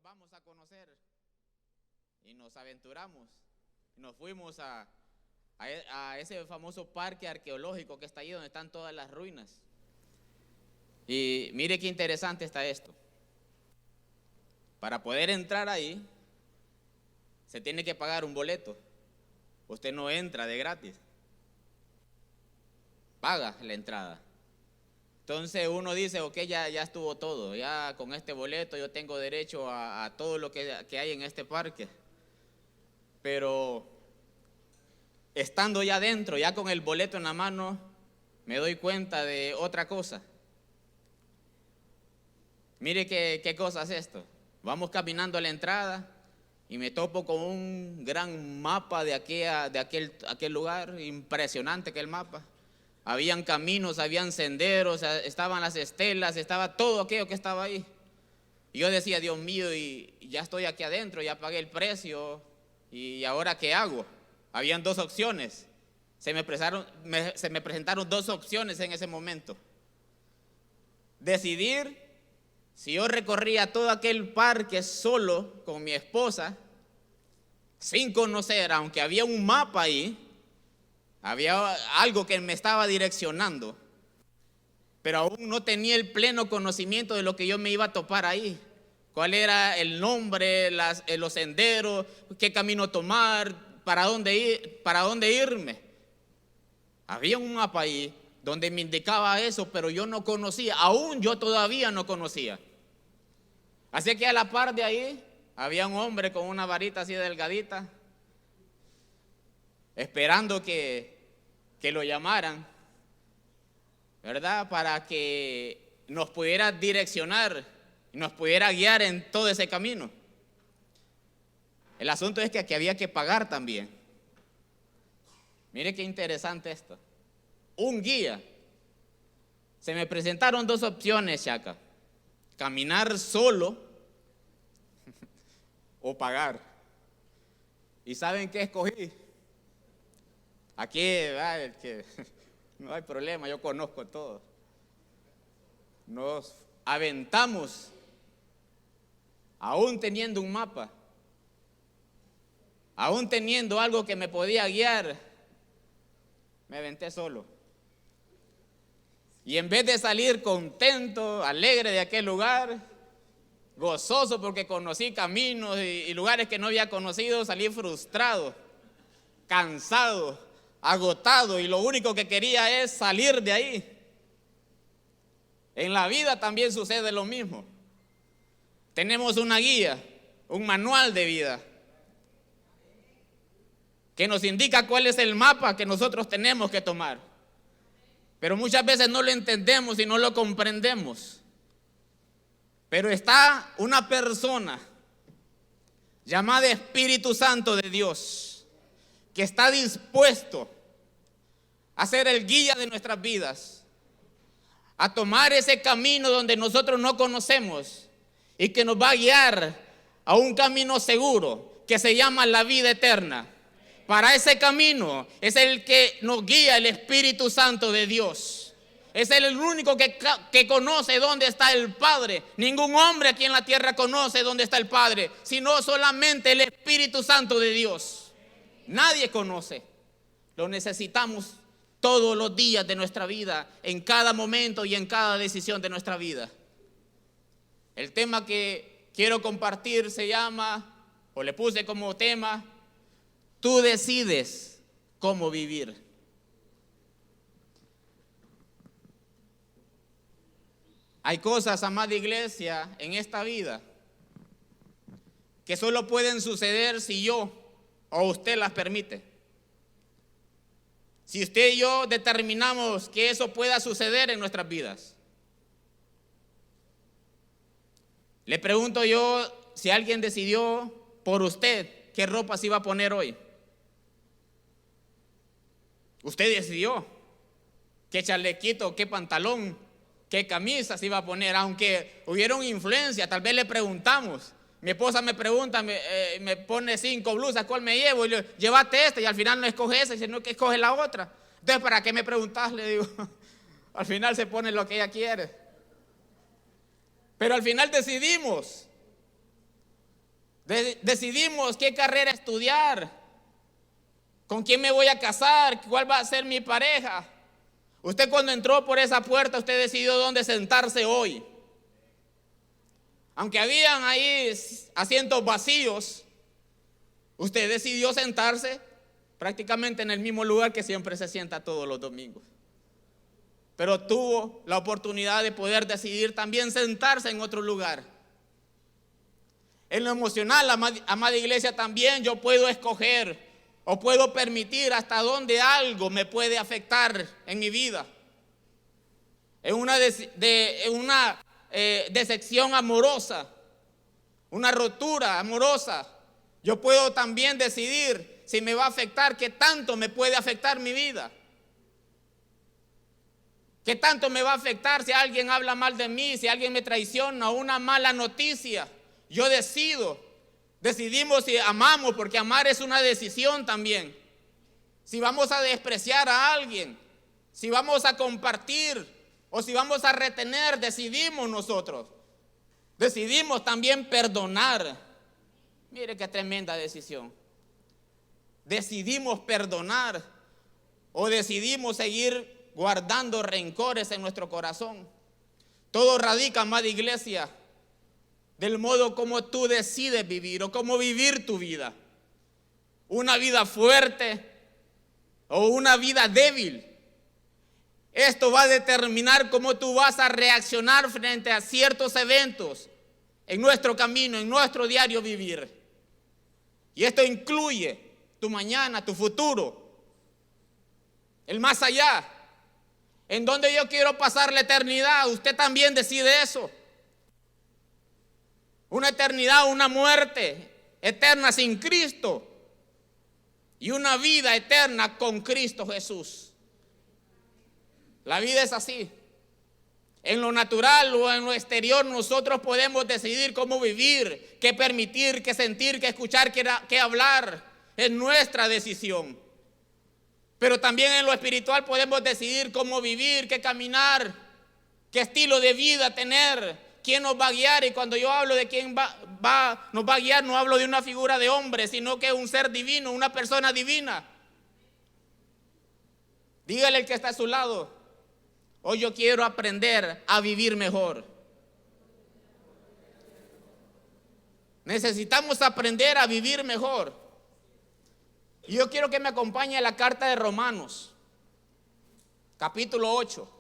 vamos a conocer. Y nos aventuramos. Nos fuimos a ese famoso parque arqueológico que está ahí donde están todas las ruinas. Y mire qué interesante está esto. Para poder entrar ahí, se tiene que pagar un boleto. Usted no entra de gratis. Paga la entrada. Entonces uno dice, ok, ya estuvo todo. Ya con este boleto yo tengo derecho a todo lo que hay en este parque. Pero estando ya dentro, ya con el boleto en la mano, me doy cuenta de otra cosa. Mire qué cosa es esto. Vamos caminando a la entrada y me topo con un gran mapa de aquel lugar, impresionante que el mapa. Habían caminos, habían senderos, estaban las estelas, estaba todo aquello que estaba ahí. Y yo decía, Dios mío, y ya estoy aquí adentro, ya pagué el precio, ¿y ahora qué hago? Habían dos opciones. Se me presentaron dos opciones en ese momento. Decidir si yo recorría todo aquel parque solo con mi esposa, sin conocer, aunque había un mapa ahí, había algo que me estaba direccionando, pero aún no tenía el pleno conocimiento de lo que yo me iba a topar ahí. Cuál era el nombre, los senderos, qué camino tomar, para dónde irme. Había un mapa ahí donde me indicaba eso, pero yo no conocía, aún yo todavía no conocía. Así que a la par de ahí había un hombre con una varita así delgadita, esperando que lo llamaran, ¿verdad? Para que nos pudiera direccionar y nos pudiera guiar en todo ese camino. El asunto es que aquí había que pagar también. Mire qué interesante esto. Un guía. Se me presentaron dos opciones, Chaca. Caminar solo o pagar. ¿Y saben qué escogí? Aquí, no hay problema, yo conozco todo. Nos aventamos, aún teniendo un mapa, aún teniendo algo que me podía guiar, me aventé solo. Y en vez de salir contento, alegre de aquel lugar, gozoso porque conocí caminos y lugares que no había conocido, salí frustrado, cansado, agotado, y lo único que quería es salir de ahí. En la vida también sucede lo mismo. Tenemos una guía, un manual de vida que nos indica cuál es el mapa que nosotros tenemos que tomar, pero muchas veces no lo entendemos y no lo comprendemos. Pero está una persona llamada Espíritu Santo de Dios que está dispuesto a ser el guía de nuestras vidas, a tomar ese camino donde nosotros no conocemos y que nos va a guiar a un camino seguro que se llama la vida eterna. Para ese camino es el que nos guía el Espíritu Santo de Dios. Es Él el único que conoce dónde está el Padre. Ningún hombre aquí en la tierra conoce dónde está el Padre, sino solamente el Espíritu Santo de Dios. Nadie conoce. Lo necesitamos todos los días de nuestra vida, en cada momento y en cada decisión de nuestra vida. El tema que quiero compartir se llama, o le puse como tema, tú decides cómo vivir. Hay cosas, amada iglesia, en esta vida que solo pueden suceder si yo o usted las permite. Si usted y yo determinamos que eso pueda suceder en nuestras vidas. Le pregunto yo, si alguien decidió por usted qué ropa se iba a poner hoy. Usted decidió qué chalequito, qué pantalón, qué camisa se iba a poner, aunque hubiera una influencia. Tal vez le preguntamos. Mi esposa me pregunta, me pone 5 blusas, ¿cuál me llevo? Y le digo, llévate esta, y al final no escoge esa, sino que escoge la otra. Entonces, ¿para qué me preguntas? Le digo, al final se pone lo que ella quiere. Pero al final decidimos. Decidimos qué carrera estudiar, con quién me voy a casar, cuál va a ser mi pareja. Usted cuando entró por esa puerta, usted decidió dónde sentarse hoy. Aunque habían ahí asientos vacíos, usted decidió sentarse prácticamente en el mismo lugar que siempre se sienta todos los domingos. Pero tuvo la oportunidad de poder decidir también sentarse en otro lugar. En lo emocional, amada iglesia, también yo puedo escoger o puedo permitir hasta dónde algo me puede afectar en mi vida. En una decepción amorosa, una rotura amorosa, yo puedo también decidir si me va a afectar, qué tanto me puede afectar mi vida. ¿Qué tanto me va a afectar si alguien habla mal de mí, si alguien me traiciona, una mala noticia? Yo decidimos si amamos, porque amar es una decisión también. Si vamos a despreciar a alguien, si vamos a compartir o si vamos a retener, decidimos nosotros. Decidimos también perdonar. Mire qué tremenda decisión. Decidimos perdonar o decidimos seguir guardando rencores en nuestro corazón. Todo radica, amada iglesia, del modo como tú decides vivir o cómo vivir tu vida. Una vida fuerte o una vida débil. Esto va a determinar cómo tú vas a reaccionar frente a ciertos eventos en nuestro camino, en nuestro diario vivir. Y esto incluye tu mañana, tu futuro, el más allá. En donde yo quiero pasar la eternidad, usted también decide eso. Una eternidad, una muerte eterna sin Cristo y una vida eterna con Cristo Jesús. La vida es así. En lo natural o en lo exterior nosotros podemos decidir cómo vivir, qué permitir, qué sentir, qué escuchar, qué hablar. Es nuestra decisión. Pero también en lo espiritual podemos decidir cómo vivir, qué caminar, qué estilo de vida tener, quién nos va a guiar. Y cuando yo hablo de quién nos va a guiar, no hablo de una figura de hombre, sino que es un ser divino, una persona divina. Dígale al que está a su lado: hoy yo quiero aprender a vivir mejor. Necesitamos aprender a vivir mejor. Y yo quiero que me acompañe a la carta de Romanos, capítulo 8.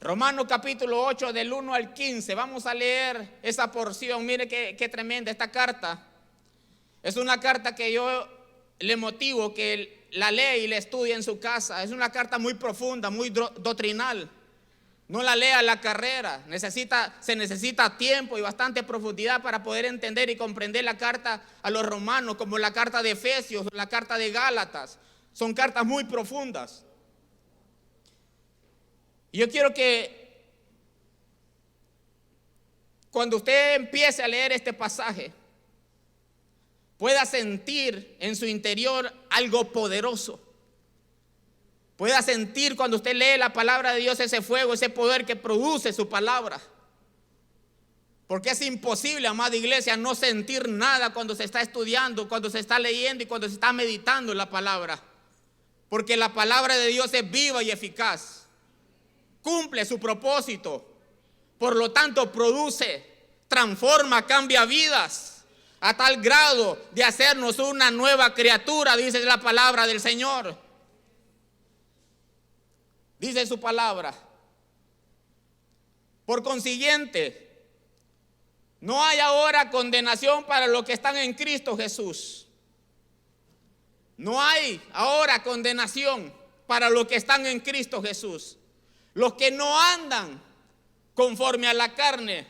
Romanos capítulo 8 del 1 al 15. Vamos a leer esa porción. Mire qué tremenda esta carta. Es una carta que yo le motivo que la lea y la estudie en su casa. Es una carta muy profunda, muy doctrinal. No la lea a la carrera. Se necesita tiempo y bastante profundidad para poder entender y comprender la carta a los romanos, como la carta de Efesios, la carta de Gálatas. Son cartas muy profundas. Y yo quiero que cuando usted empiece a leer este pasaje, pueda sentir en su interior algo poderoso. Pueda sentir cuando usted lee la palabra de Dios ese fuego, ese poder que produce su palabra. Porque es imposible, amada iglesia, no sentir nada cuando se está estudiando, cuando se está leyendo y cuando se está meditando en la palabra. Porque la palabra de Dios es viva y eficaz. Cumple su propósito. Por lo tanto, produce, transforma, cambia vidas a tal grado de hacernos una nueva criatura, dice la palabra del Señor. Dice su palabra: por consiguiente, no hay ahora condenación para los que están en Cristo Jesús. No hay ahora condenación para los que están en Cristo Jesús. Los que no andan conforme a la carne,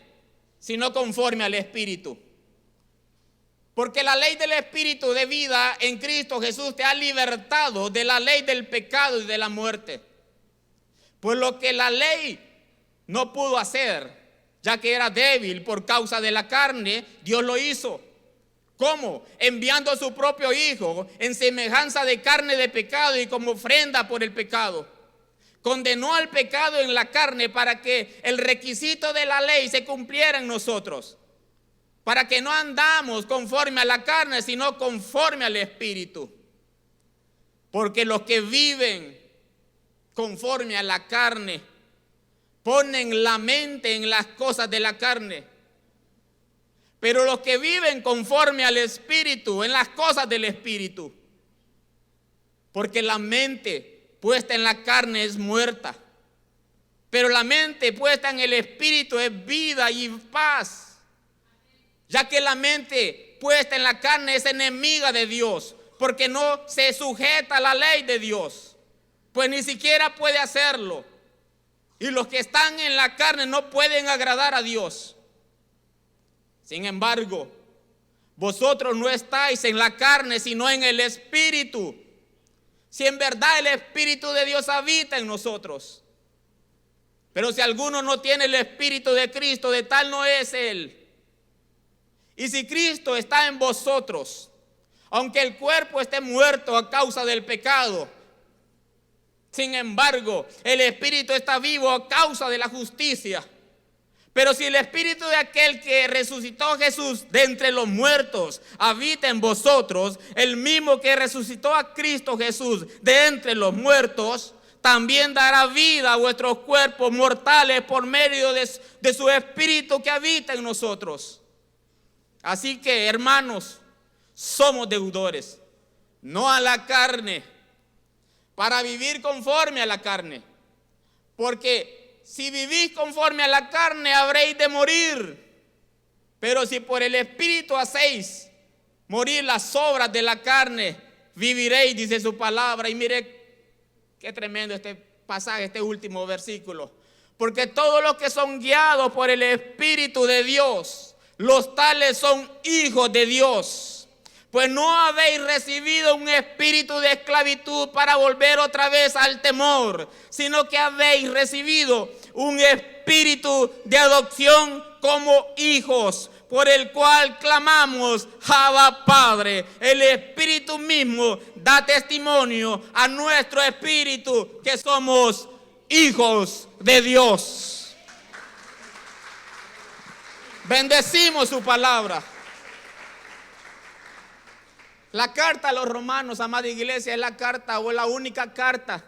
sino conforme al Espíritu. Porque la ley del Espíritu de vida en Cristo Jesús te ha libertado de la ley del pecado y de la muerte. Pues lo que la ley no pudo hacer, ya que era débil por causa de la carne, Dios lo hizo. ¿Cómo? Enviando a su propio Hijo en semejanza de carne de pecado y como ofrenda por el pecado. Condenó al pecado en la carne para que el requisito de la ley se cumpliera en nosotros. para que no andamos conforme a la carne, sino conforme al Espíritu. Porque los que viven conforme a la carne ponen la mente en las cosas de la carne. Pero los que viven conforme al Espíritu, en las cosas del Espíritu. Porque la mente puesta en la carne es muerta, pero la mente puesta en el Espíritu es vida y paz. Ya que la mente puesta en la carne es enemiga de Dios, porque no se sujeta a la ley de Dios, pues ni siquiera puede hacerlo. Y los que están en la carne no pueden agradar a Dios. Sin embargo, vosotros no estáis en la carne, sino en el Espíritu. Si en verdad el Espíritu de Dios habita en nosotros. Pero si alguno no tiene el Espíritu de Cristo, de tal no es él. Y si Cristo está en vosotros, aunque el cuerpo esté muerto a causa del pecado, sin embargo, el Espíritu está vivo a causa de la justicia. Pero si el Espíritu de aquel que resucitó a Jesús de entre los muertos habita en vosotros, el mismo que resucitó a Cristo Jesús de entre los muertos, también dará vida a vuestros cuerpos mortales por medio de su Espíritu que habita en nosotros. Así que, hermanos, somos deudores, no a la carne, para vivir conforme a la carne. Porque si vivís conforme a la carne, habréis de morir. Pero si por el Espíritu hacéis morir las obras de la carne, viviréis, dice su palabra. Y mire qué tremendo este pasaje, este último versículo. Porque todos los que son guiados por el Espíritu de Dios, los tales son hijos de Dios. Pues no habéis recibido un espíritu de esclavitud para volver otra vez al temor, sino que habéis recibido un espíritu de adopción como hijos, por el cual clamamos, Abba Padre. El Espíritu mismo da testimonio a nuestro espíritu que somos hijos de Dios. Bendecimos su palabra. La carta a los romanos, amada iglesia, es la carta o la única carta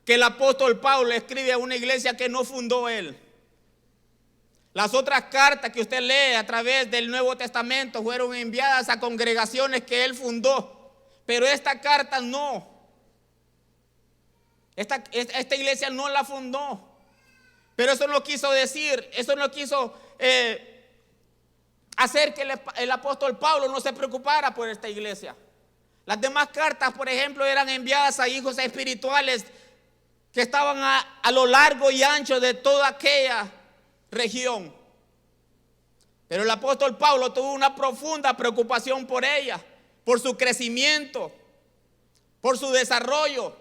que el apóstol Pablo escribe a una iglesia que no fundó él. Las otras cartas que usted lee a través del Nuevo Testamento fueron enviadas a congregaciones que él fundó, pero esta carta no. Esta iglesia no la fundó. Pero eso no quiso decir, eso no quiso hacer que el apóstol Pablo no se preocupara por esta iglesia. Las demás cartas, por ejemplo, eran enviadas a hijos espirituales que estaban a lo largo y ancho de toda aquella región. Pero el apóstol Pablo tuvo una profunda preocupación por ella, por su crecimiento, por su desarrollo.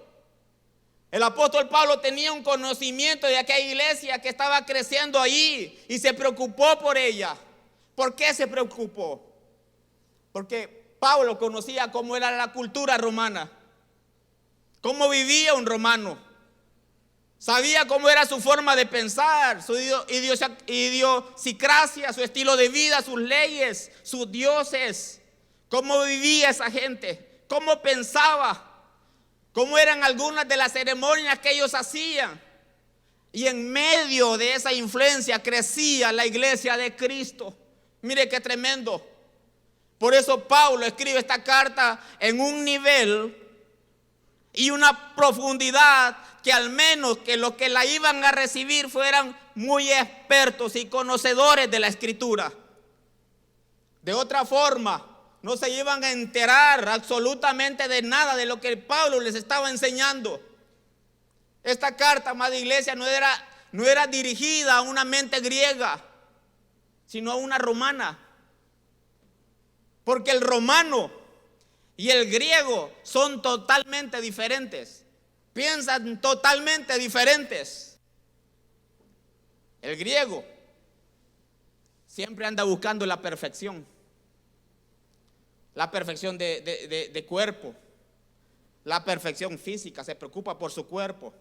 El apóstol Pablo tenía un conocimiento de aquella iglesia que estaba creciendo ahí y se preocupó por ella. ¿Por qué se preocupó? Porque Pablo conocía cómo era la cultura romana, cómo vivía un romano, sabía cómo era su forma de pensar, su idiosincrasia, su estilo de vida, sus leyes, sus dioses, cómo vivía esa gente, cómo pensaba, cómo eran algunas de las ceremonias que ellos hacían. Y en medio de esa influencia crecía la iglesia de Cristo. Mire qué tremendo. Por eso Pablo escribe esta carta en un nivel y una profundidad que al menos que los que la iban a recibir fueran muy expertos y conocedores de la Escritura. De otra forma, no se iban a enterar absolutamente de nada de lo que Pablo les estaba enseñando. Esta carta, amada iglesia, no era dirigida a una mente griega, sino a una romana. Porque el romano y el griego son totalmente diferentes. Piensan totalmente diferentes. El griego siempre anda buscando la perfección. La perfección de cuerpo. La perfección física. Se preocupa por su cuerpo.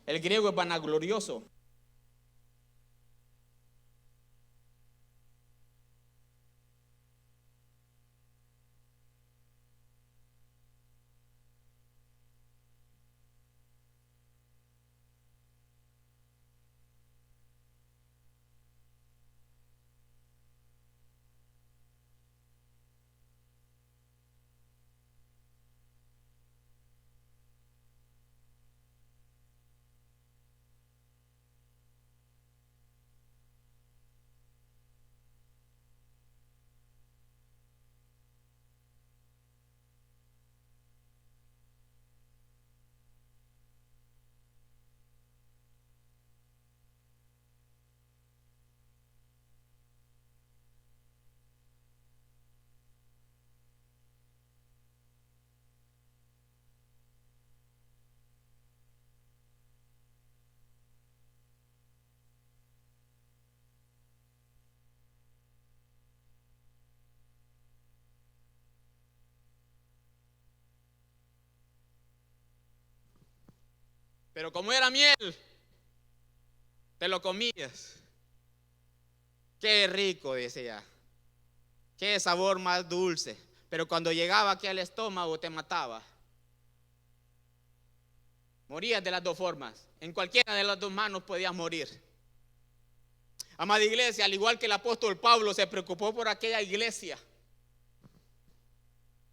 El griego es vanaglorioso. Pero como era miel, te lo comías. Qué rico, decía. Qué sabor más dulce. Pero cuando llegaba aquí al estómago te mataba. Morías de las dos formas. En cualquiera de las dos manos podías morir. Amada iglesia, al igual que el apóstol Pablo se preocupó por aquella iglesia,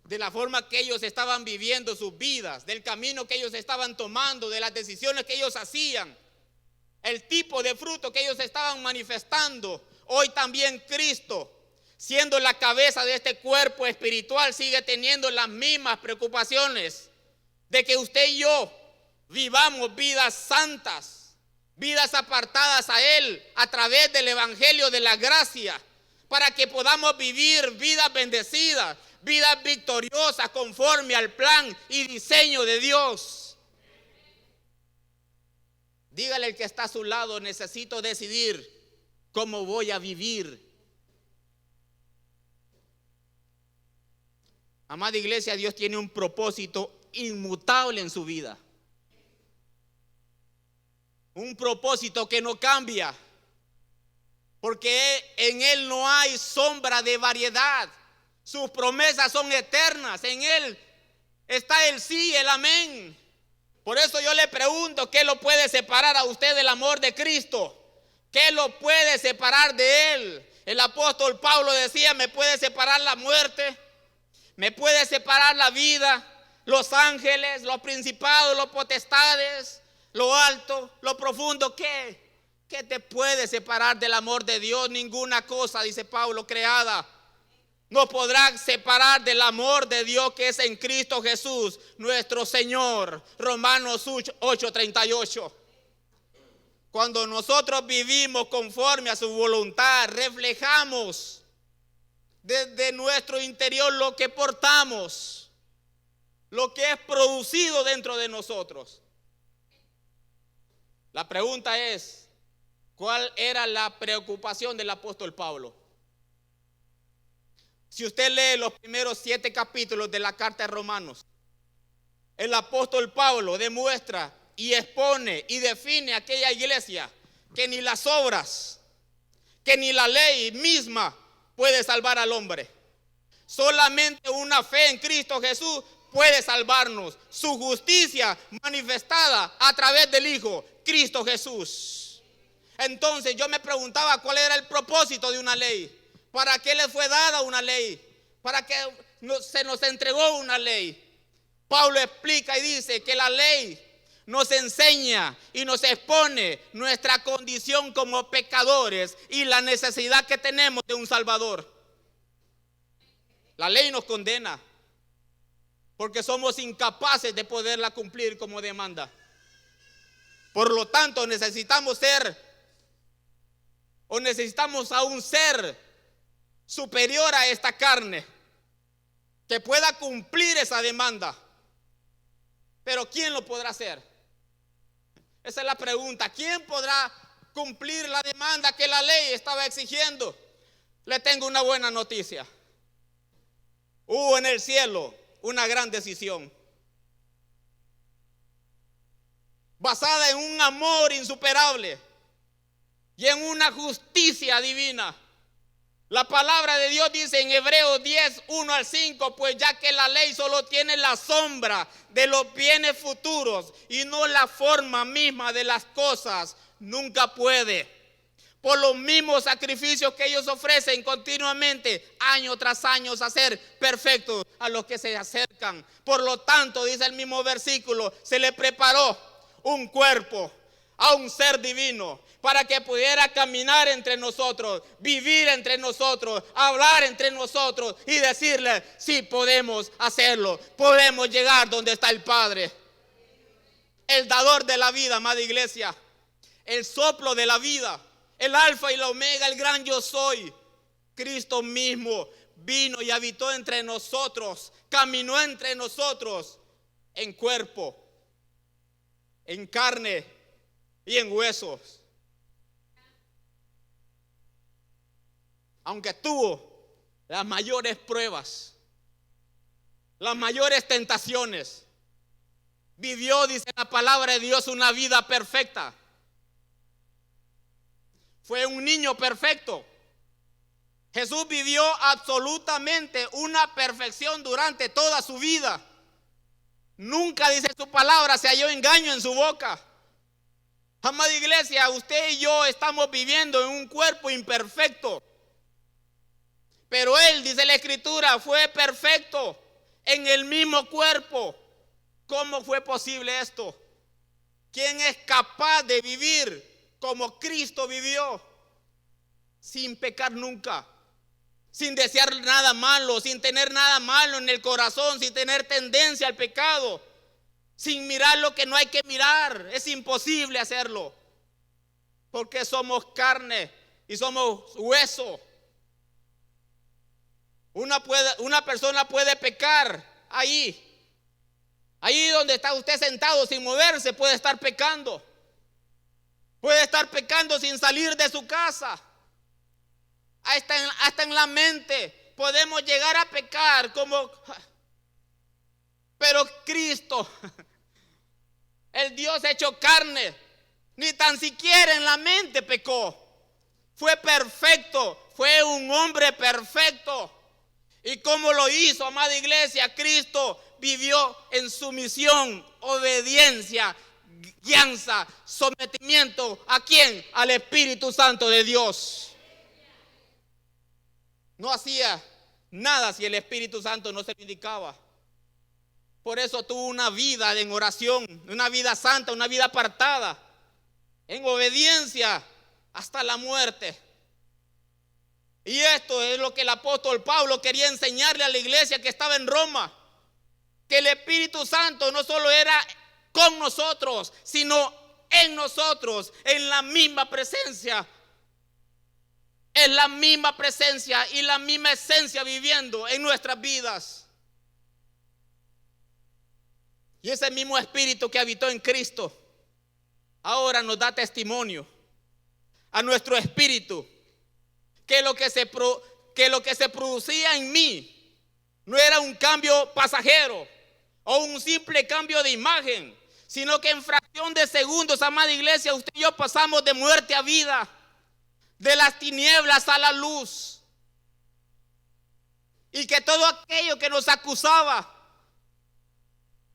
de la forma que ellos estaban viviendo sus vidas, del camino que ellos estaban tomando, de las decisiones que ellos hacían, el tipo de fruto que ellos estaban manifestando. Hoy también Cristo, siendo la cabeza de este cuerpo espiritual, sigue teniendo las mismas preocupaciones de que usted y yo vivamos vidas santas, vidas apartadas a Él a través del evangelio de la gracia, para que podamos vivir vidas bendecidas, vidas victoriosas conforme al plan y diseño de Dios. Dígale al que está a su lado: necesito decidir cómo voy a vivir. Amada iglesia, Dios tiene un propósito inmutable en su vida. Un propósito que no cambia, porque en Él no hay sombra de variedad. Sus promesas son eternas. En Él está el sí, el amén. Por eso yo le pregunto: ¿qué lo puede separar a usted del amor de Cristo? ¿Qué lo puede separar de Él? El apóstol Pablo decía: me puede separar la muerte, me puede separar la vida, los ángeles, los principados, los potestades, lo alto, lo profundo. ¿Qué te puede separar del amor de Dios? Ninguna cosa, dice Pablo, creada nos podrá separar del amor de Dios que es en Cristo Jesús, nuestro Señor. Romanos 8:38. Cuando nosotros vivimos conforme a su voluntad, reflejamos desde nuestro interior lo que portamos, lo que es producido dentro de nosotros. La pregunta es: ¿cuál era la preocupación del apóstol Pablo? Si usted lee los primeros 7 capítulos de la carta de Romanos, el apóstol Pablo demuestra y expone y define a aquella iglesia que ni las obras, que ni la ley misma puede salvar al hombre. Solamente una fe en Cristo Jesús puede salvarnos. Su justicia manifestada a través del Hijo, Cristo Jesús. Entonces yo me preguntaba: ¿cuál era el propósito de una ley? ¿Para qué le fue dada una ley? ¿Para qué se nos entregó una ley? Pablo explica y dice que la ley nos enseña y nos expone nuestra condición como pecadores y la necesidad que tenemos de un Salvador. La ley nos condena porque somos incapaces de poderla cumplir como demanda. Por lo tanto, necesitamos a un ser superior a esta carne que pueda cumplir esa demanda. Pero ¿quién lo podrá hacer? Esa es la pregunta. ¿Quién podrá cumplir la demanda que la ley estaba exigiendo? Le tengo una buena noticia. Hubo en el cielo una gran decisión, basada en un amor insuperable y en una justicia divina. La palabra de Dios dice en Hebreos 10:1-5: pues ya que la ley solo tiene la sombra de los bienes futuros y no la forma misma de las cosas, nunca puede, por los mismos sacrificios que ellos ofrecen continuamente, año tras año, hacer perfectos a los que se acercan. Por lo tanto, dice el mismo versículo, se le preparó un cuerpo a un ser divino para que pudiera caminar entre nosotros, vivir entre nosotros, hablar entre nosotros y decirle: sí, podemos hacerlo, podemos llegar donde está el Padre. El dador de la vida, amada iglesia, el soplo de la vida, el alfa y la omega, el gran yo soy. Cristo mismo vino y habitó entre nosotros, caminó entre nosotros en cuerpo, en carne y en huesos. Aunque tuvo las mayores pruebas, las mayores tentaciones, vivió, dice la palabra de Dios, una vida perfecta. Fue un niño perfecto. Jesús vivió absolutamente una perfección durante toda su vida. Nunca, dice su palabra, se halló engaño en su boca. Amada iglesia, usted y yo estamos viviendo en un cuerpo imperfecto. Pero Él, dice la Escritura, fue perfecto en el mismo cuerpo. ¿Cómo fue posible esto? ¿Quién es capaz de vivir como Cristo vivió? Sin pecar nunca, sin desear nada malo, sin tener nada malo en el corazón, sin tener tendencia al pecado, sin mirar lo que no hay que mirar. Es imposible hacerlo, porque somos carne y somos hueso. Una persona puede pecar ahí donde está usted sentado sin moverse, puede estar pecando. Puede estar pecando sin salir de su casa. Hasta en la mente podemos llegar a pecar pero Cristo, el Dios hecho carne, ni tan siquiera en la mente pecó. Fue perfecto, fue un hombre perfecto. ¿Y cómo lo hizo, amada iglesia? Cristo vivió en sumisión, obediencia, guianza, sometimiento. ¿A quién? Al Espíritu Santo de Dios. No hacía nada si el Espíritu Santo no se lo indicaba. Por eso tuvo una vida en oración, una vida santa, una vida apartada, en obediencia hasta la muerte. Y esto es lo que el apóstol Pablo quería enseñarle a la iglesia que estaba en Roma. Que el Espíritu Santo no solo era con nosotros, sino en nosotros, en la misma presencia. Es la misma presencia y la misma esencia viviendo en nuestras vidas. Y ese mismo Espíritu que habitó en Cristo ahora nos da testimonio a nuestro espíritu que lo que se producía en mí no era un cambio pasajero o un simple cambio de imagen, sino que en fracción de segundos, amada iglesia, usted y yo pasamos de muerte a vida, de las tinieblas a la luz, y que todo aquello que nos acusaba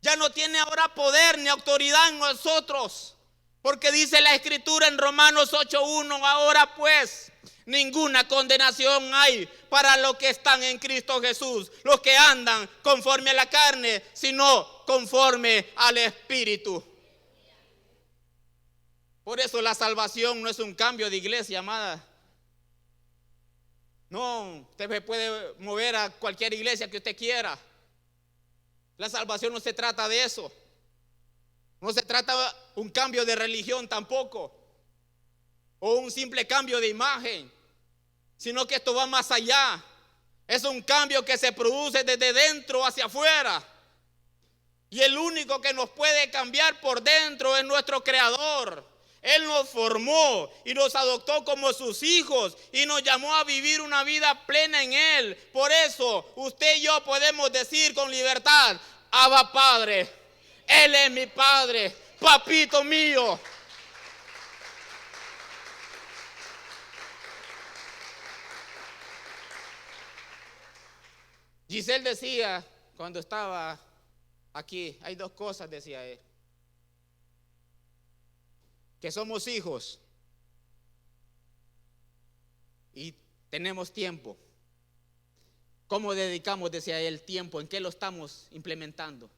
ya no tiene ahora poder ni autoridad en nosotros, porque dice la Escritura en Romanos 8:1: ahora pues ninguna condenación hay para los que están en Cristo Jesús, los que andan conforme a la carne, sino conforme al Espíritu. Por eso la salvación no es un cambio de iglesia, amada. No, usted se puede mover a cualquier iglesia que usted quiera. La salvación no se trata de eso. No se trata de un cambio de religión tampoco, o un simple cambio de imagen, sino que esto va más allá. Es un cambio que se produce desde dentro hacia afuera. Y el único que nos puede cambiar por dentro es nuestro Creador. Él nos formó y nos adoptó como sus hijos y nos llamó a vivir una vida plena en Él. Por eso usted y yo podemos decir con libertad: Abba Padre, Él es mi Padre, papito mío. Giselle decía cuando estaba aquí, hay dos cosas, decía él: que somos hijos y tenemos tiempo. ¿Cómo dedicamos, decía él, tiempo? ¿En qué lo estamos implementando?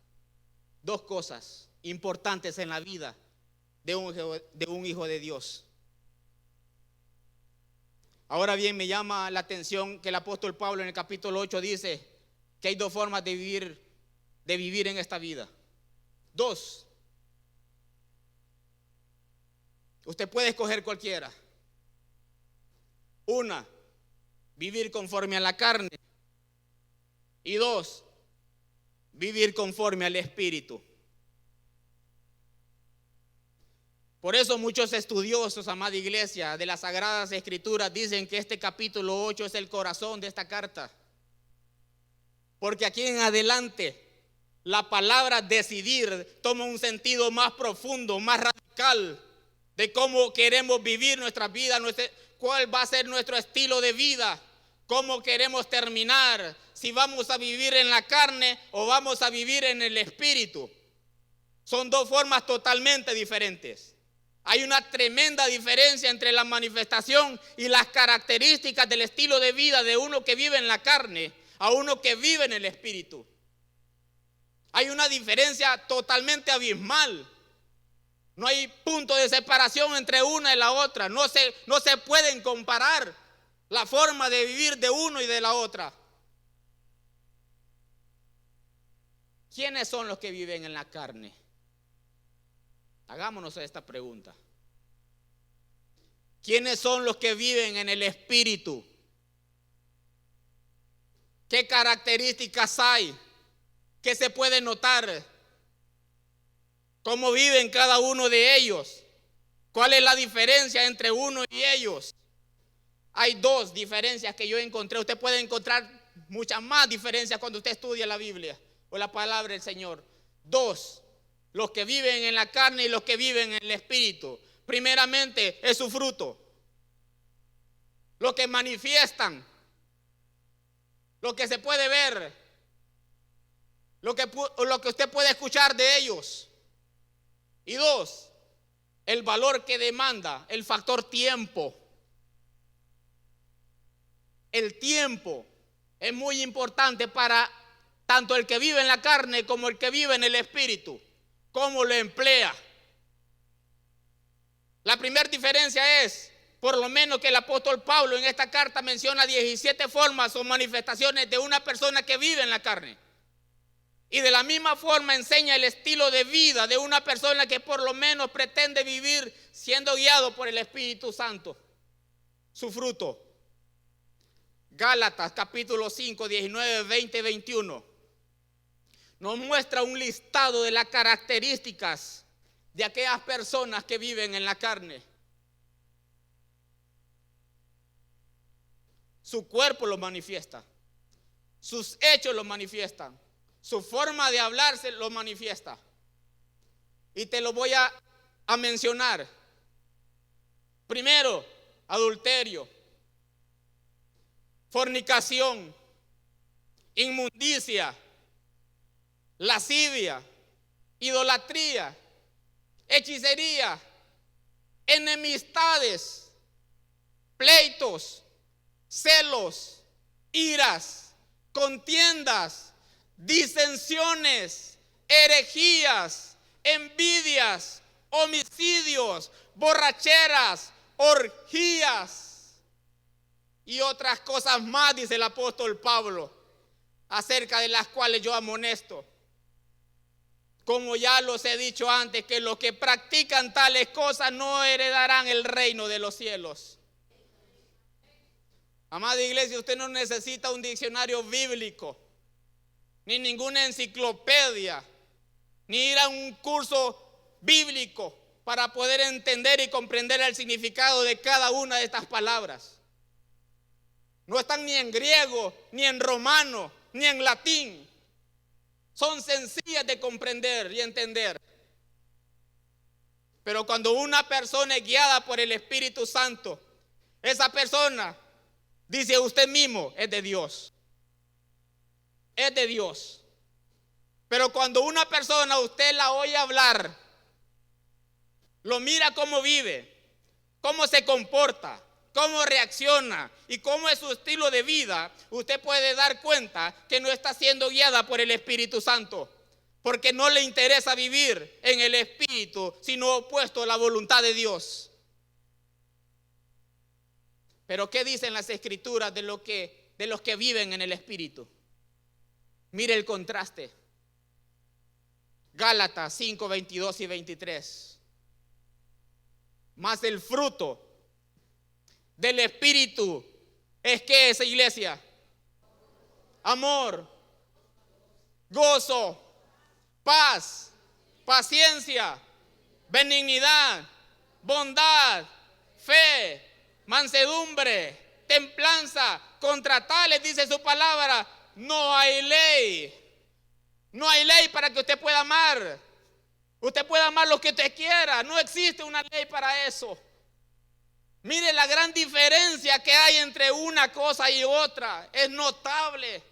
Dos cosas importantes en la vida de un hijo de Dios. Ahora bien, me llama la atención que el apóstol Pablo en el capítulo 8 dice que hay dos formas de vivir en esta vida. Dos. Usted puede escoger cualquiera. Una, vivir conforme a la carne. Y dos, vivir conforme al Espíritu. Por eso muchos estudiosos, amada iglesia, de las Sagradas Escrituras dicen que este capítulo 8 es el corazón de esta carta. Porque aquí en adelante la palabra decidir toma un sentido más profundo, más radical de cómo queremos vivir nuestra vida, cuál va a ser nuestro estilo de vida, cómo queremos terminar, si vamos a vivir en la carne o vamos a vivir en el espíritu. Son dos formas totalmente diferentes. Hay una tremenda diferencia entre la manifestación y las características del estilo de vida de uno que vive en la carne a uno que vive en el espíritu. Hay una diferencia totalmente abismal. No hay punto de separación entre una y la otra. No se pueden comparar la forma de vivir de uno y de la otra. ¿Quiénes son los que viven en la carne? Hagámonos esta pregunta. ¿Quiénes son los que viven en el espíritu? ¿Qué características hay? ¿Qué se puede notar? ¿Cómo viven cada uno de ellos? ¿Cuál es la diferencia entre uno y ellos? Hay dos diferencias que yo encontré. Usted puede encontrar muchas más diferencias cuando usted estudia la Biblia o la palabra del Señor. Dos. Los que viven en la carne y los que viven en el espíritu. Primeramente es su fruto. Lo que manifiestan. Lo que se puede ver. Lo que usted puede escuchar de ellos. Y dos, el valor que demanda, el factor tiempo. El tiempo es muy importante para tanto el que vive en la carne como el que vive en el espíritu. ¿Cómo lo emplea? La primera diferencia es, por lo menos que el apóstol Pablo en esta carta menciona 17 formas o manifestaciones de una persona que vive en la carne. Y de la misma forma enseña el estilo de vida de una persona que por lo menos pretende vivir siendo guiado por el Espíritu Santo. Su fruto. Gálatas capítulo 5, 19, 20, 21. Nos muestra un listado de las características de aquellas personas que viven en la carne. Su cuerpo lo manifiesta. Sus hechos lo manifiestan. Su forma de hablarse lo manifiesta. Y te lo voy a mencionar. Primero, adulterio, fornicación, inmundicia, lascivia, idolatría, hechicería, enemistades, pleitos, celos, iras, contiendas, disensiones, herejías, envidias, homicidios, borracheras, orgías y otras cosas más, dice el apóstol Pablo, acerca de las cuales yo amonesto. Como ya los he dicho antes, que los que practican tales cosas no heredarán el reino de los cielos. Amada iglesia, usted no necesita un diccionario bíblico, ni ninguna enciclopedia, ni ir a un curso bíblico para poder entender y comprender el significado de cada una de estas palabras. No están ni en griego, ni en romano, ni en latín. Son sencillas de comprender y entender. Pero cuando una persona es guiada por el Espíritu Santo, esa persona, dice usted mismo, es de Dios. Es de Dios. Pero cuando una persona usted la oye hablar, lo mira cómo vive, cómo se comporta, cómo reacciona y cómo es su estilo de vida, usted puede dar cuenta que no está siendo guiada por el Espíritu Santo, porque no le interesa vivir en el Espíritu, sino opuesto a la voluntad de Dios. Pero ¿qué dicen las Escrituras de los que viven en el Espíritu? Mire el contraste. Gálatas 5, 22 y 23. Mas el fruto del Espíritu es que esa iglesia: amor, gozo, paz, paciencia, benignidad, bondad, fe, mansedumbre, templanza. Contra tales, dice su palabra, no hay ley. No hay ley para que usted pueda amar. Usted puede amar lo que usted quiera. No existe una ley para eso. Mire la gran diferencia que hay entre una cosa y otra. Es notable.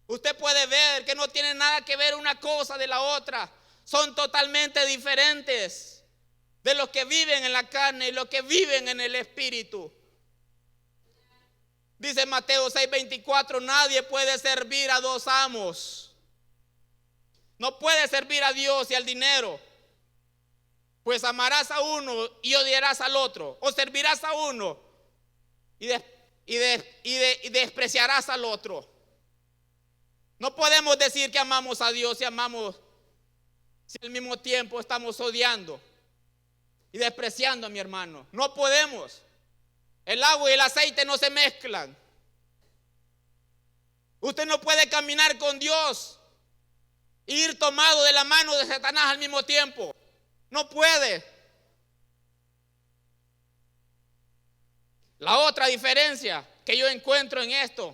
Usted puede ver que no tiene nada que ver una cosa de la otra. Son totalmente diferentes de los que viven en la carne y los que viven en el espíritu. Dice Mateo 6:24, nadie puede servir a dos amos. No puede servir a Dios y al dinero. Pues amarás a uno y odiarás al otro. O servirás a uno y despreciarás al otro. No podemos decir que amamos a Dios y amamos, si al mismo tiempo estamos odiando y despreciando a mi hermano. No podemos. El agua y el aceite no se mezclan. Usted no puede caminar con Dios e ir tomado de la mano de Satanás al mismo tiempo. No puede. La otra diferencia que yo encuentro en esto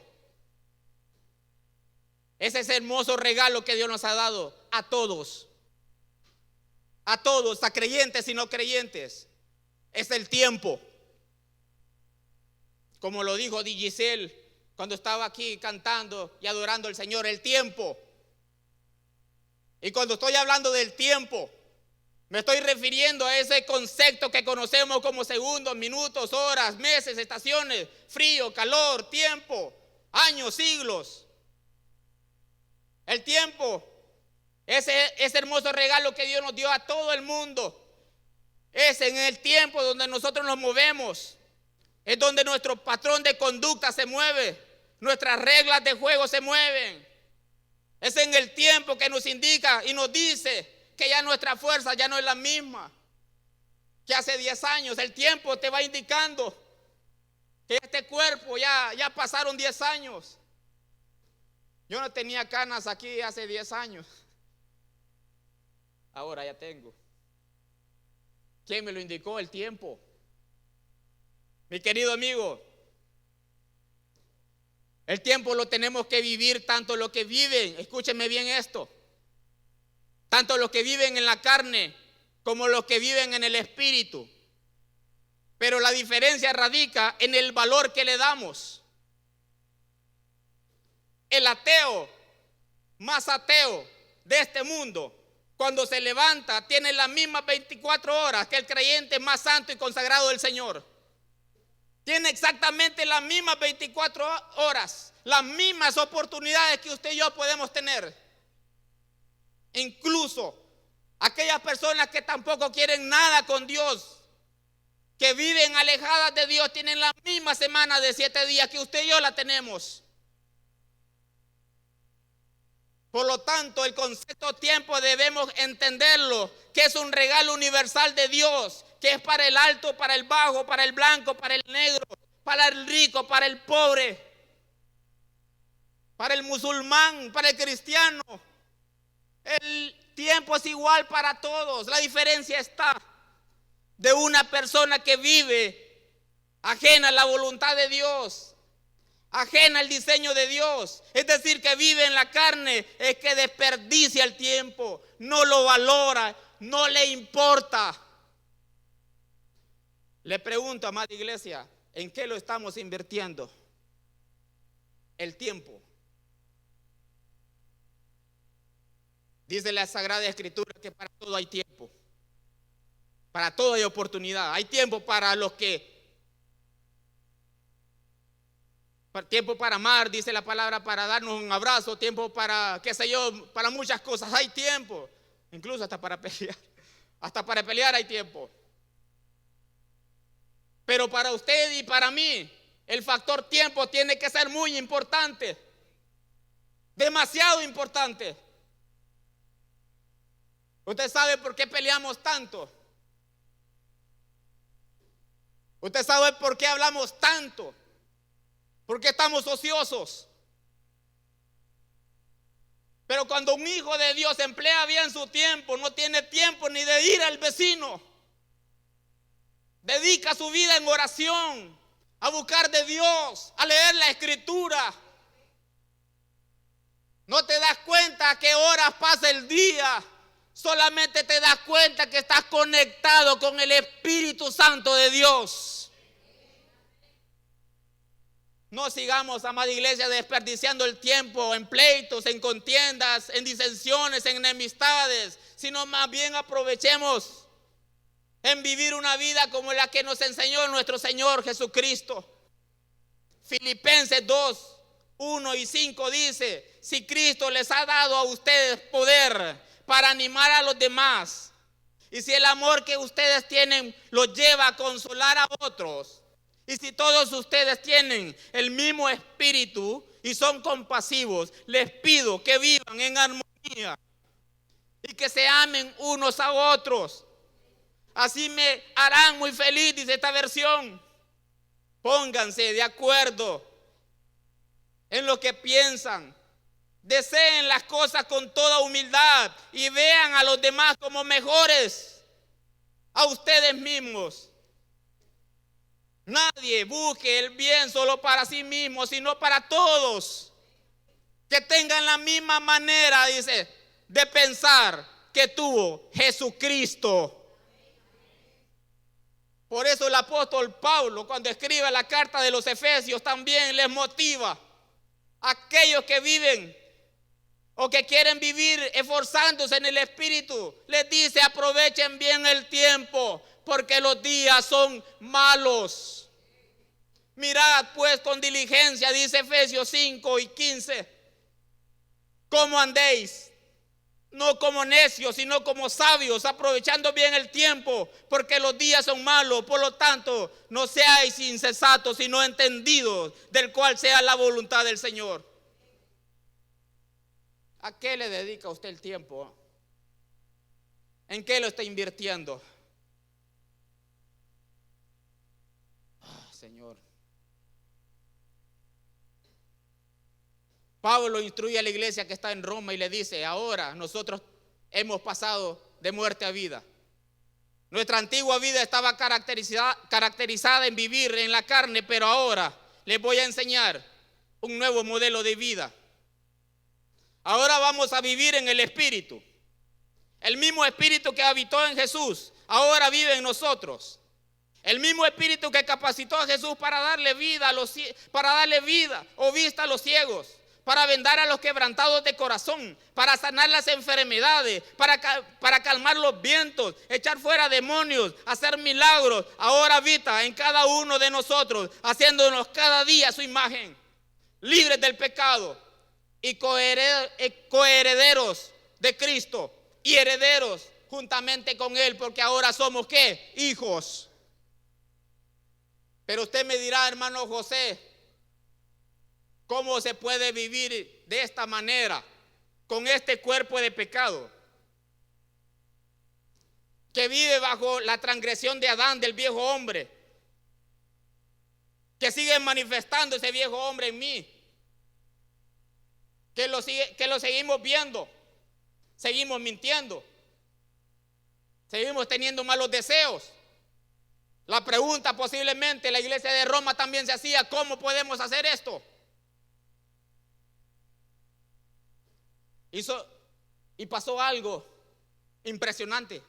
es ese hermoso regalo que Dios nos ha dado a todos. A todos, a creyentes y no creyentes. Es el tiempo. Como lo dijo Di Giselle cuando estaba aquí cantando y adorando al Señor, el tiempo. Y cuando estoy hablando del tiempo, me estoy refiriendo a ese concepto que conocemos como segundos, minutos, horas, meses, estaciones, frío, calor, tiempo, años, siglos. El tiempo, ese hermoso regalo que Dios nos dio a todo el mundo, es en el tiempo donde nosotros nos movemos, es donde nuestro patrón de conducta se mueve, nuestras reglas de juego se mueven. Es en el tiempo que nos indica y nos dice que ya nuestra fuerza ya no es la misma que hace 10 años. El tiempo te va indicando que este cuerpo ya pasaron 10 años. Yo no tenía canas aquí hace 10 años. Ahora ya tengo. ¿Quién me lo indicó? El tiempo. Mi querido amigo, el tiempo lo tenemos que vivir tanto los que viven, escúcheme bien esto, tanto los que viven en la carne como los que viven en el espíritu. Pero la diferencia radica en el valor que le damos. El ateo, más ateo de este mundo, cuando se levanta, tiene las mismas 24 horas que el creyente más santo y consagrado del Señor. Tiene exactamente las mismas 24 horas, las mismas oportunidades que usted y yo podemos tener. Incluso aquellas personas que tampoco quieren nada con Dios, que viven alejadas de Dios, tienen la misma semana de 7 días que usted y yo la tenemos. Por lo tanto, el concepto tiempo debemos entenderlo, que es un regalo universal de Dios, que es para el alto, para el bajo, para el blanco, para el negro, para el rico, para el pobre, para el musulmán, para el cristiano. El tiempo es igual para todos. La diferencia está de una persona que vive ajena a la voluntad de Dios, ajena al diseño de Dios, es decir, que vive en la carne, es que desperdicia el tiempo, no lo valora, no le importa. Le pregunto, amada iglesia, ¿en qué lo estamos invirtiendo? El tiempo. Dice la Sagrada Escritura que para todo hay tiempo, para todo hay oportunidad. Hay tiempo para los que tiempo para amar, dice la palabra, para darnos un abrazo, tiempo para, qué sé yo, para muchas cosas hay tiempo, incluso hasta para pelear hay tiempo. Pero para usted y para mí, el factor tiempo tiene que ser muy importante, demasiado importante. ¿Usted sabe por qué peleamos tanto? ¿Usted sabe por qué hablamos tanto? ¿Por qué estamos ociosos? Pero cuando un hijo de Dios emplea bien su tiempo, no tiene tiempo ni de ir al vecino. Dedica su vida en oración, a buscar de Dios, a leer la Escritura. No te das cuenta cuenta a qué horas pasa el día. Solamente te das cuenta que estás conectado con el Espíritu Santo de Dios. No sigamos, amada iglesia, desperdiciando el tiempo en pleitos, en contiendas, en disensiones, en enemistades, sino más bien aprovechemos en vivir una vida como la que nos enseñó nuestro Señor Jesucristo. Filipenses 2, 1 y 5 dice: si Cristo les ha dado a ustedes poder para animar a los demás, y si el amor que ustedes tienen los lleva a consolar a otros, y si todos ustedes tienen el mismo espíritu y son compasivos, les pido que vivan en armonía y que se amen unos a otros. Así me harán muy feliz, dice esta versión. Pónganse de acuerdo en lo que piensan. Deseen las cosas con toda humildad y vean a los demás como mejores a ustedes mismos. Nadie busque el bien solo para sí mismo, sino para todos. Que tengan la misma manera, dice, de pensar que tuvo Jesucristo. Por eso el apóstol Pablo, cuando escribe la carta de los Efesios, también les motiva a aquellos que viven o que quieren vivir esforzándose en el Espíritu. Les dice: aprovechen bien el tiempo, porque los días son malos. Mirad pues con diligencia, dice Efesios 5 y 15, cómo andéis, no como necios, sino como sabios, aprovechando bien el tiempo, porque los días son malos. Por lo tanto, no seáis insensatos, sino entendidos, del cual sea la voluntad del Señor. ¿A qué le dedica usted el tiempo? ¿En qué lo está invirtiendo? Señor. Pablo instruye a la iglesia que está en Roma y le dice: ahora nosotros hemos pasado de muerte a vida. Nuestra antigua vida estaba caracterizada en vivir en la carne, pero ahora les voy a enseñar un nuevo modelo de vida. Ahora vamos a vivir en el Espíritu. El mismo Espíritu que habitó en Jesús ahora vive en nosotros. El mismo Espíritu que capacitó a Jesús para darle vida o vista a los ciegos, para vendar a los quebrantados de corazón, para sanar las enfermedades, para calmar los vientos, echar fuera demonios, hacer milagros, ahora habita en cada uno de nosotros, haciéndonos cada día su imagen, libres del pecado y coherederos de Cristo y herederos juntamente con Él, porque ahora somos ¿qué? Hijos. Pero usted me dirá: hermano José, ¿cómo se puede vivir de esta manera, con este cuerpo de pecado, que vive bajo la transgresión de Adán, del viejo hombre, que sigue manifestando ese viejo hombre en mí, que lo seguimos viendo, seguimos mintiendo, seguimos teniendo malos deseos? La pregunta posiblemente la iglesia de Roma también se hacía: ¿cómo podemos hacer esto? Y pasó algo impresionante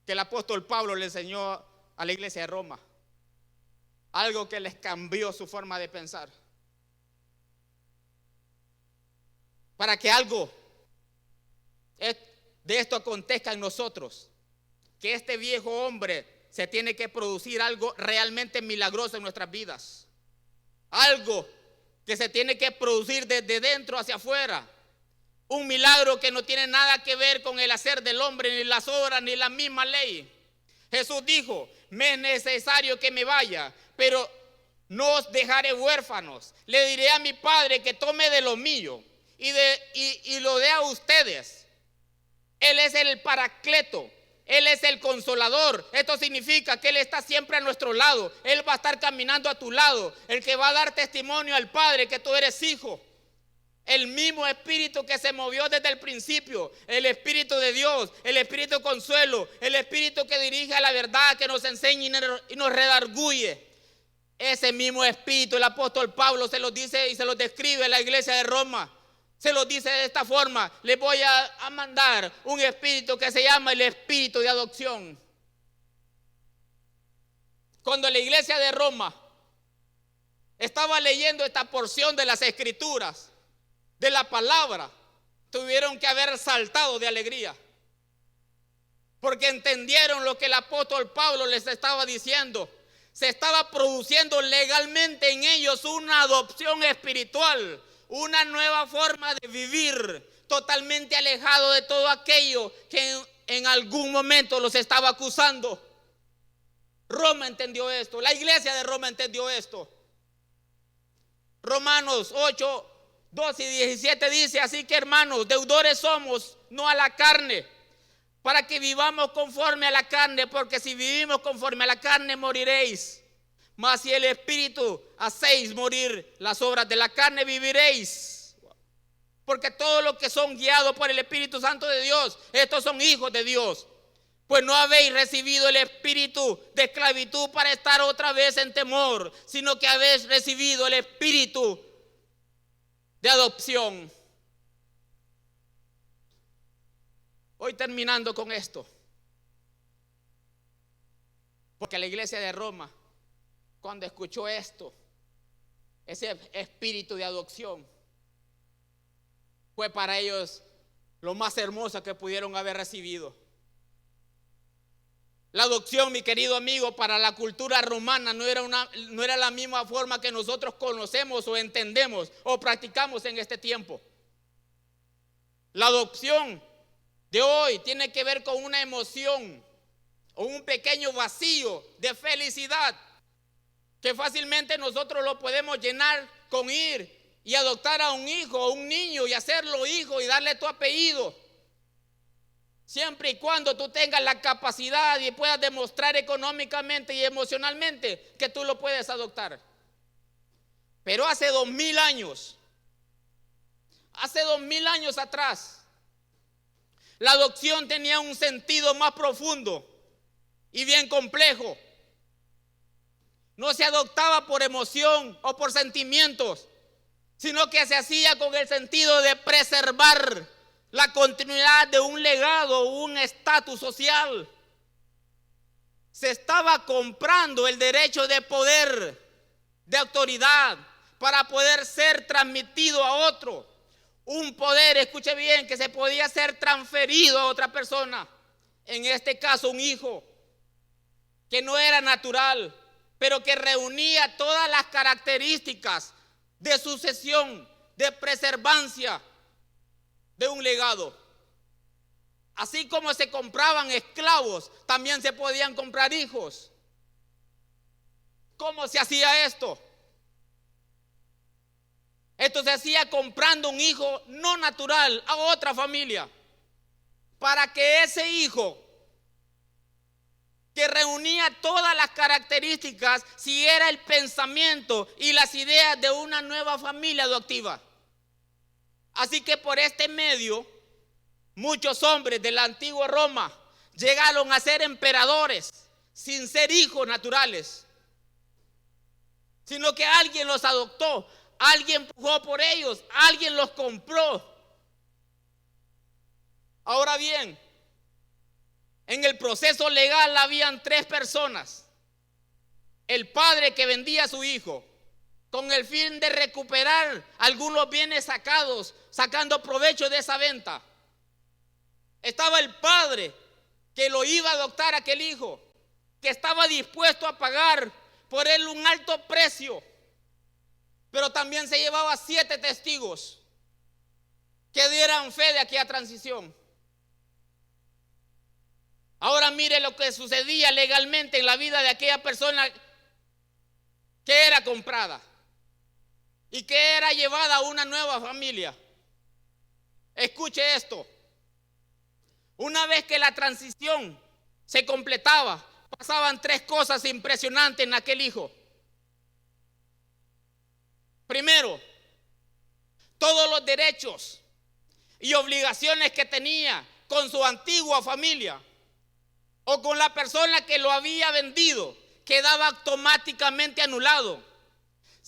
que el apóstol Pablo le enseñó a la iglesia de Roma. Algo que les cambió su forma de pensar. Para que algo de esto acontezca en nosotros, que este viejo hombre se tiene que producir algo realmente milagroso en nuestras vidas. Algo que se tiene que producir desde dentro hacia afuera. Un milagro que no tiene nada que ver con el hacer del hombre, ni las obras, ni la misma ley. Jesús dijo: me es necesario que me vaya, pero no os dejaré huérfanos. Le diré a mi Padre que tome de lo mío y lo dé a ustedes. Él es el Paracleto. Él es el Consolador. Esto significa que Él está siempre a nuestro lado. Él va a estar caminando a tu lado. El que va a dar testimonio al Padre que tú eres hijo. El mismo Espíritu que se movió desde el principio. El Espíritu de Dios. El Espíritu de consuelo. El Espíritu que dirige a la verdad, que nos enseña y nos redarguye. Ese mismo Espíritu el apóstol Pablo se los dice y se los describe a la iglesia de Roma. Se los dice de esta forma: les voy a mandar un espíritu que se llama el espíritu de adopción. Cuando la iglesia de Roma estaba leyendo esta porción de las escrituras, de la palabra, tuvieron que haber saltado de alegría, porque entendieron lo que el apóstol Pablo les estaba diciendo. Se estaba produciendo legalmente en ellos una adopción espiritual, una nueva forma de vivir, totalmente alejado de todo aquello que en algún momento los estaba acusando. Roma entendió esto, la iglesia de Roma entendió esto. Romanos 8, 12 y 17 dice: así que, hermanos, deudores somos, no a la carne, para que vivamos conforme a la carne, porque si vivimos conforme a la carne moriréis. Mas si el espíritu hacéis morir las obras de la carne, viviréis. Porque todos los que son guiados por el Espíritu Santo de Dios, estos son hijos de Dios. Pues no habéis recibido el espíritu de esclavitud para estar otra vez en temor, sino que habéis recibido el espíritu de adopción. Hoy terminando con esto, porque la iglesia de Roma, cuando escuchó esto, ese espíritu de adopción, fue para ellos lo más hermoso que pudieron haber recibido. La adopción, mi querido amigo, para la cultura romana no era la misma forma que nosotros conocemos o entendemos o practicamos en este tiempo. La adopción de hoy tiene que ver con una emoción o un pequeño vacío de felicidad que fácilmente nosotros lo podemos llenar con ir y adoptar a un hijo o un niño y hacerlo hijo y darle tu apellido. Siempre y cuando tú tengas la capacidad y puedas demostrar económicamente y emocionalmente que tú lo puedes adoptar. Pero hace 2000 años atrás, la adopción tenía un sentido más profundo y bien complejo. No se adoptaba por emoción o por sentimientos, sino que se hacía con el sentido de preservar la continuidad de un legado, un estatus social. Se estaba comprando el derecho de poder, de autoridad, para poder ser transmitido a otro. Un poder, escuche bien, que se podía ser transferido a otra persona. En este caso, un hijo, que no era natural, pero que reunía todas las características de sucesión, de preservancia de un legado. Así como se compraban esclavos, también se podían comprar hijos. ¿Cómo se hacía esto? Esto se hacía comprando un hijo no natural a otra familia, para que ese hijo, que reunía todas las características, siguiera el pensamiento y las ideas de una nueva familia adoptiva. Así que por este medio, muchos hombres de la antigua Roma llegaron a ser emperadores sin ser hijos naturales, sino que alguien los adoptó, alguien pujó por ellos, alguien los compró. Ahora bien, en el proceso legal habían 3 personas: el padre que vendía a su hijo con el fin de recuperar algunos bienes sacando provecho de esa venta. Estaba el padre que lo iba a adoptar a aquel hijo, que estaba dispuesto a pagar por él un alto precio, pero también se llevaba 7 testigos que dieran fe de aquella transición. Ahora mire lo que sucedía legalmente en la vida de aquella persona que era comprada y que era llevada a una nueva familia. Escuche esto: una vez que la transición se completaba, pasaban 3 cosas impresionantes en aquel hijo. Primero, todos los derechos y obligaciones que tenía con su antigua familia o con la persona que lo había vendido quedaba automáticamente anulado.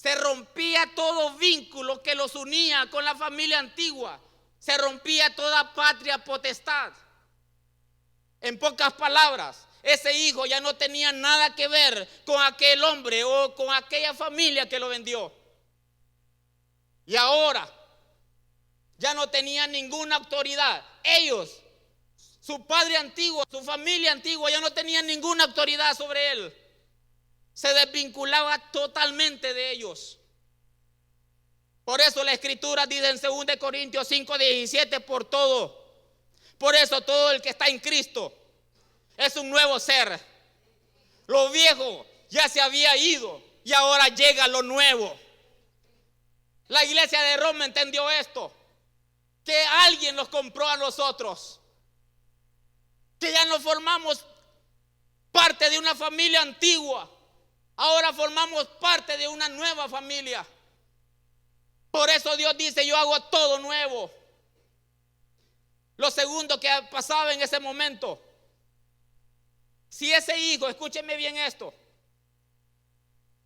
Se rompía todo vínculo que los unía con la familia antigua. Se rompía toda patria potestad. En pocas palabras, ese hijo ya no tenía nada que ver con aquel hombre o con aquella familia que lo vendió. Y ahora ya no tenía ninguna autoridad. Ellos, su padre antiguo, su familia antigua, ya no tenían ninguna autoridad sobre él. Se desvinculaba totalmente de ellos. Por eso la escritura dice en 2 Corintios 5:17, por eso todo el que está en Cristo es un nuevo ser. Lo viejo ya se había ido y ahora llega lo nuevo. La iglesia de Roma entendió esto, que alguien nos compró a nosotros, que ya no formamos parte de una familia antigua, ahora formamos parte de una nueva familia. Por eso Dios dice: yo hago todo nuevo. Lo segundo que pasaba en ese momento, si ese hijo, escúcheme bien esto,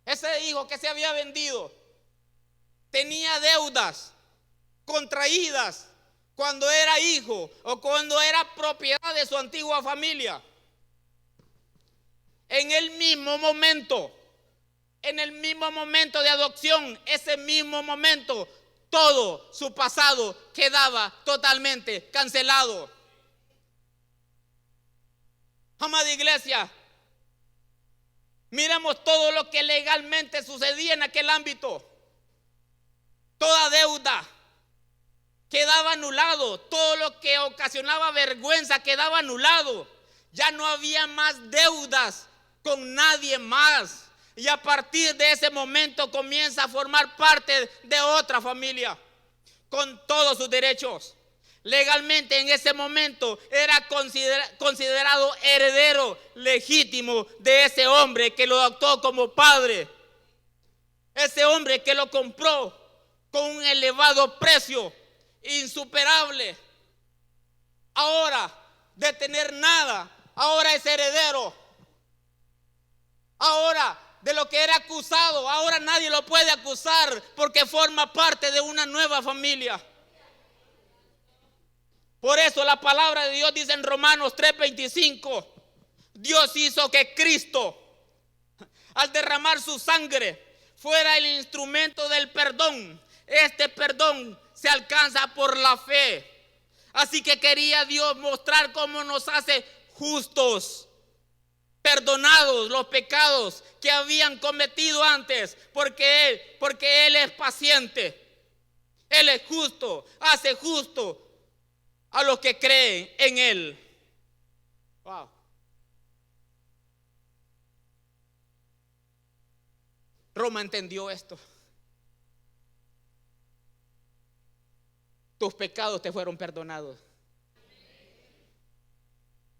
ese hijo que se había vendido tenía deudas contraídas cuando era hijo o cuando era propiedad de su antigua familia, en el mismo momento de adopción, ese mismo momento, todo su pasado quedaba totalmente cancelado. Amada iglesia, miremos todo lo que legalmente sucedía en aquel ámbito. Toda deuda quedaba anulado, todo lo que ocasionaba vergüenza quedaba anulado. Ya no había más deudas con nadie más. Y a partir de ese momento comienza a formar parte de otra familia con todos sus derechos. Legalmente en ese momento era considerado heredero legítimo de ese hombre que lo adoptó como padre. Ese hombre que lo compró con un elevado precio, insuperable. Ahora, de tener nada, ahora es heredero. Ahora, de lo que era acusado, ahora nadie lo puede acusar porque forma parte de una nueva familia. Por eso la palabra de Dios dice en Romanos 3:25, Dios hizo que Cristo, al derramar su sangre, fuera el instrumento del perdón. Este perdón se alcanza por la fe. Así que quería Dios mostrar cómo nos hace justos, perdonados los pecados que habían cometido antes, porque Él es paciente, Él es justo, hace justo a los que creen en Él. Wow. Roma entendió esto. Tus pecados te fueron perdonados.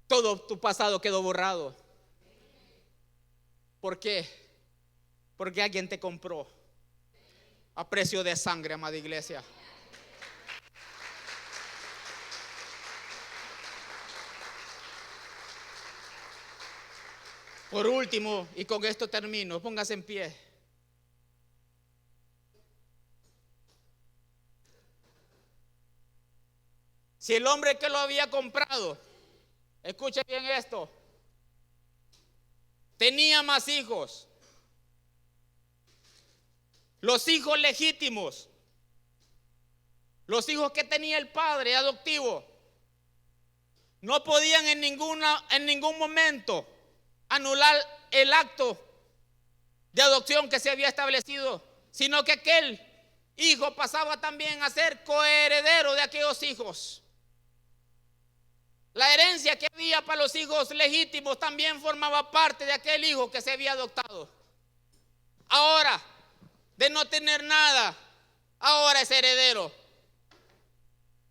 Todo tu pasado quedó borrado. ¿Por qué? Porque alguien te compró a precio de sangre, amada iglesia. Por último, y con esto termino, póngase en pie. Si el hombre que lo había comprado, escuche bien esto, tenía más hijos, los hijos legítimos, los hijos que tenía el padre adoptivo, no podían en ningún momento anular el acto de adopción que se había establecido, sino que aquel hijo pasaba también a ser coheredero de aquellos hijos. La herencia que había para los hijos legítimos también formaba parte de aquel hijo que se había adoptado. Ahora, de no tener nada, ahora es heredero.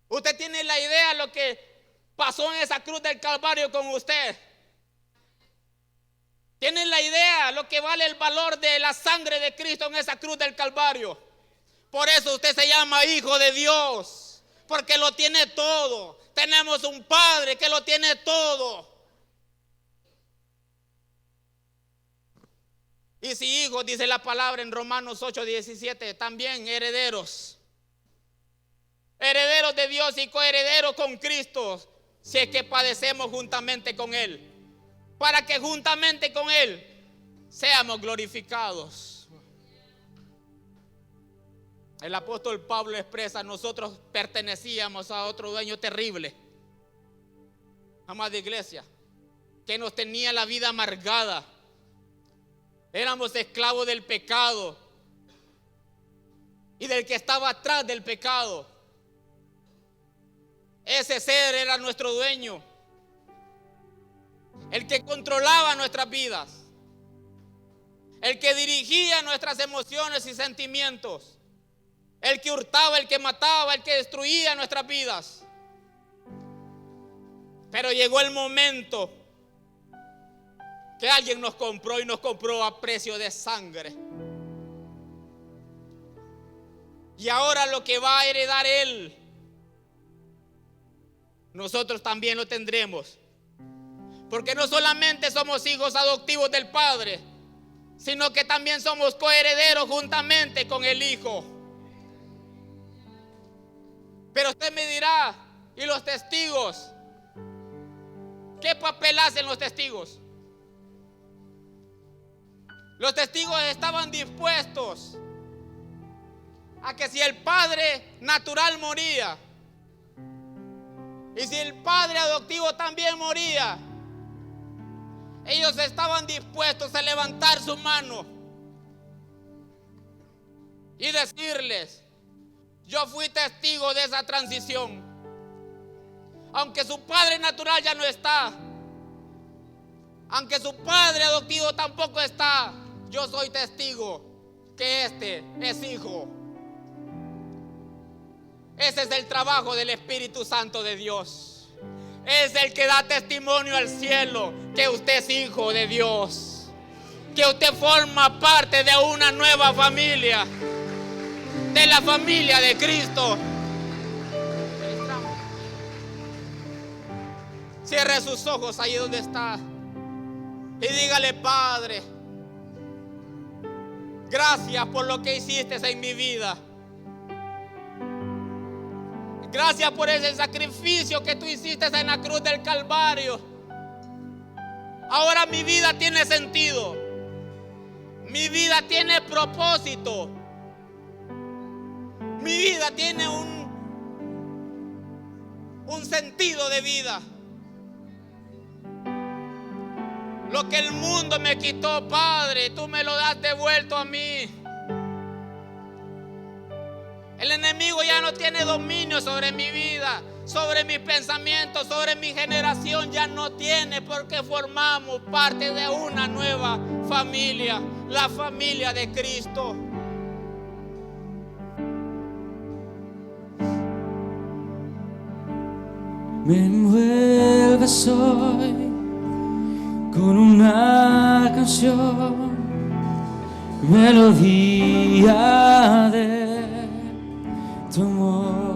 Usted tiene la idea de lo que pasó en esa cruz del Calvario con usted. Tienen la idea lo que vale el valor de la sangre de Cristo en esa cruz del Calvario. Por eso usted se llama hijo de Dios, porque lo tiene todo. Tenemos un Padre que lo tiene todo. Y si hijos, dice la palabra en Romanos 8:17, también herederos. Herederos de Dios y coherederos con Cristo, si es que padecemos juntamente con Él, para que juntamente con Él seamos glorificados. El apóstol Pablo expresa: nosotros pertenecíamos a otro dueño terrible, amada iglesia, que nos tenía la vida amargada. Éramos esclavos del pecado y del que estaba atrás del pecado. Ese ser era nuestro dueño, el que controlaba nuestras vidas, el que dirigía nuestras emociones y sentimientos, el que hurtaba, el que mataba, el que destruía nuestras vidas. Pero llegó el momento que alguien nos compró, y nos compró a precio de sangre. Y ahora lo que va a heredar Él, nosotros también lo tendremos. Porque no solamente somos hijos adoptivos del Padre, sino que también somos coherederos juntamente con el Hijo. Pero usted me dirá: ¿y los testigos? ¿Qué papel hacen los testigos? Los testigos estaban dispuestos a que si el padre natural moría, y si el padre adoptivo también moría, ellos estaban dispuestos a levantar su mano y decirles: yo fui testigo de esa transición. Aunque su padre natural ya no está, aunque su padre adoptivo tampoco está, yo soy testigo que este es hijo. Ese es el trabajo del Espíritu Santo de Dios. Es el que da testimonio al cielo que usted es hijo de Dios, que usted forma parte de una nueva familia, de la familia de Cristo. Cierre sus ojos ahí donde está y dígale: Padre, gracias por lo que hiciste en mi vida. Gracias por ese sacrificio que tú hiciste en la cruz del Calvario. Ahora mi vida tiene sentido. Mi vida tiene propósito. Mi vida tiene un sentido de vida. Lo que el mundo me quitó, Padre, tú me lo das devuelto a mí. El enemigo ya no tiene dominio sobre mi vida, sobre mis pensamientos, sobre mi generación. Ya no tiene, porque formamos parte de una nueva familia, la familia de Cristo. Me envuelves hoy con una canción, melodía de tu amor.